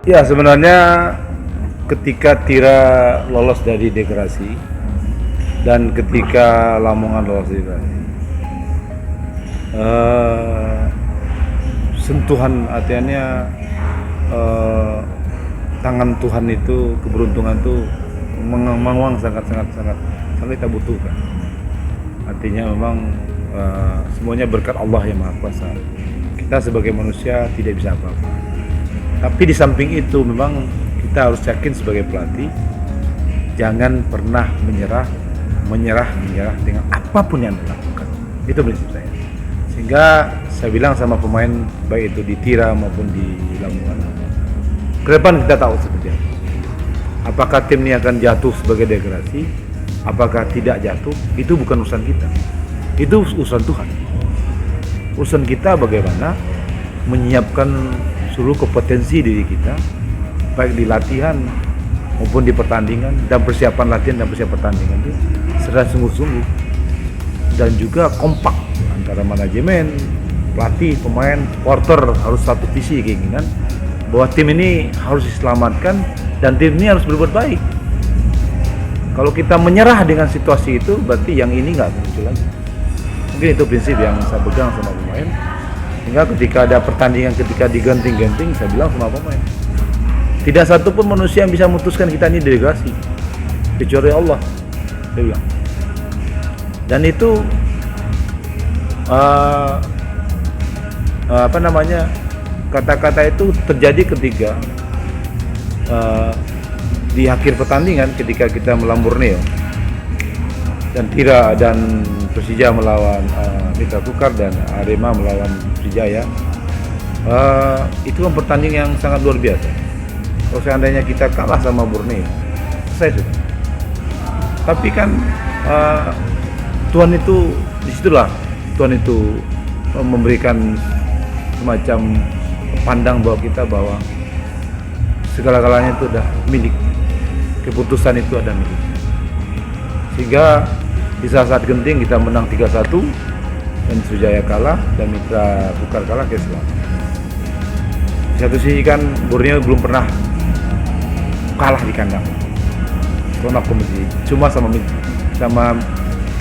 Ya sebenarnya ketika Tira lolos dari degradasi dan ketika Lamongan lolos dari degradasi, eh, sentuhan artinya eh, tangan Tuhan itu, keberuntungan itu memang sangat kita butuhkan. Artinya memang semuanya berkat Allah yang Maha Kuasa. Kita sebagai manusia tidak bisa apa-apa. Tapi di samping itu memang kita harus yakin sebagai pelatih, jangan pernah menyerah dengan apapun yang dilakukan. Itu prinsip saya. Sehingga saya bilang sama pemain baik itu di Tira maupun di Lamongan, ke depan kita tahu seperti apa. Apakah tim ini akan jatuh sebagai degradasi, apakah tidak jatuh, itu bukan urusan kita. Itu urusan Tuhan. Urusan kita bagaimana menyiapkan seluruh kompetensi diri kita, baik di latihan maupun di pertandingan, dan persiapan latihan dan persiapan pertandingan itu secara sungguh-sungguh dan juga kompak antara manajemen, pelatih, pemain, supporter harus satu visi keinginan bahwa tim ini harus diselamatkan dan tim ini harus berbuat baik. Kalau kita menyerah dengan situasi itu, berarti yang ini nggak muncul lagi. Mungkin itu prinsip yang saya pegang sama pemain. Sehingga ketika ada pertandingan, ketika diganting-ganting, saya bilang sama pemain, tidak satu pun manusia yang bisa memutuskan kita ini degradasi kecuali Allah, saya bilang. Dan itu kata-kata itu terjadi ketika di akhir pertandingan ketika kita melawan Borneo dan Tira dan Persija melawan Mitra Kukar dan Arema melawan Persijaya, itu kan pertandingan yang sangat luar biasa. Kalau seandainya kita kalah sama Borneo, selesai sudah. Tapi kan Tuhan itu, disitulah Tuhan itu memberikan semacam pandang bahwa kita bahwa segala-galanya itu udah milik, keputusan itu ada milik. Sehingga di saat genting kita menang 3-1 dan Sriwijaya kalah dan Mitra Kukar kalah ke Islam. Di satu sisi kan Borneo belum pernah kalah di kandang, karena kompetisi cuma sama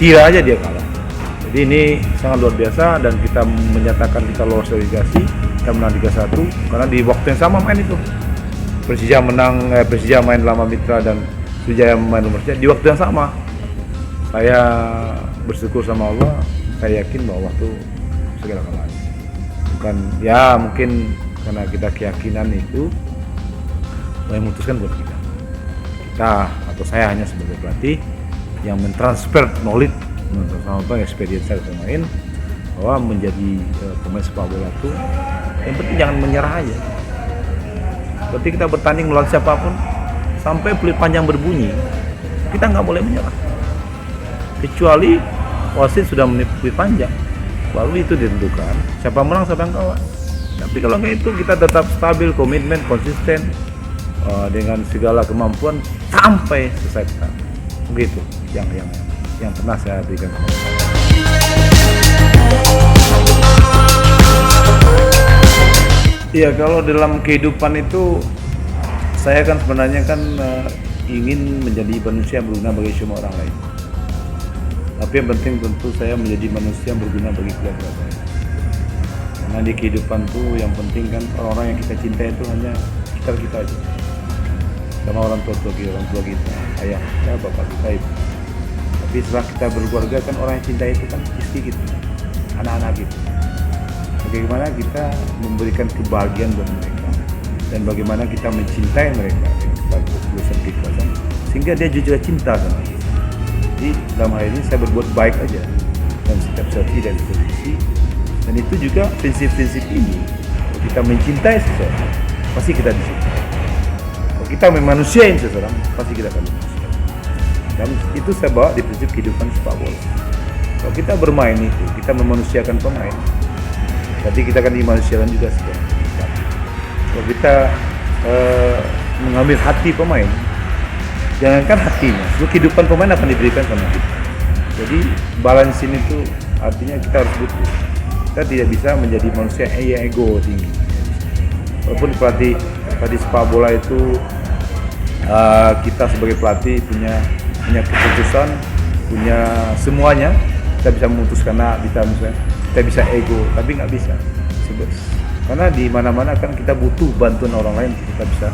Tira aja dia kalah. Jadi ini sangat luar biasa dan kita menyatakan kita lolos dari degradasi, kita menang 3-1 karena di waktu yang sama main itu. Persija main lama Mitra dan Sriwijaya main nomor di waktu yang sama. Saya bersyukur sama Allah, saya yakin bahwa waktu segala-galanya. Bukan ya mungkin karena kita keyakinan itu yang memutuskan buat kita. Kita atau saya hanya sebagai pelatih yang mentransfer knowledge sama experience dari pemain bahwa menjadi pemain sepak bola itu yang penting jangan menyerah aja. Berarti kita bertanding melawan siapapun sampai peluit panjang berbunyi, kita nggak boleh menyerah. Kecuali wasit sudah menit peluit panjang, lalu itu ditentukan siapa menang siapa yang kalah. Tapi kalau nggak itu kita tetap stabil, komitmen, konsisten dengan segala kemampuan sampai selesai pertandingan. Begitu yang pernah saya berikan. Iya, kalau dalam kehidupan itu saya kan sebenarnya kan ingin menjadi manusia yang berguna bagi semua orang lain. Tapi yang penting tentu saya menjadi manusia yang berguna bagi keluarga saya. Karena di kehidupan tuh yang penting kan orang-orang yang kita cintai itu hanya sekitar kita aja. Sama orang tua kita, ayah kita, bapak kita itu. Tapi setelah kita berkeluarga kan orang yang cintai itu kan istri kita, anak-anak kita. Bagaimana kita memberikan kebahagiaan buat mereka dan bagaimana kita mencintai mereka dengan ketulusan keikhlasan sehingga dia juga cinta sama kita. Jadi dalam hal ini saya berbuat baik aja dan setiap selfie dan posisi, dan itu juga prinsip-prinsip ini. Kalau kita mencintai seseorang pasti kita dicintai. Kalau kita memanusiain seseorang pasti kita akan dimanusiakan. Dan itu saya bawa di prinsip kehidupan sepak bola. Kalau kita bermain itu, kita memanusiakan pemain, berarti kita akan dimanusiakan juga sekarang. Kalau kita mengambil hati pemain, jangankan hatinya, seluruh kehidupan pemain akan diberikan sama kita. Jadi balance ini tuh artinya kita harus butuh. Kita tidak bisa menjadi manusia yang ego tinggi. Walaupun pelatih Tadi sepak bola itu kita sebagai pelatih punya keputusan, punya semuanya. Kita bisa memutuskan, kita bisa ego, tapi nggak bisa. Karena di mana-mana kan kita butuh bantuan orang lain, kita bisa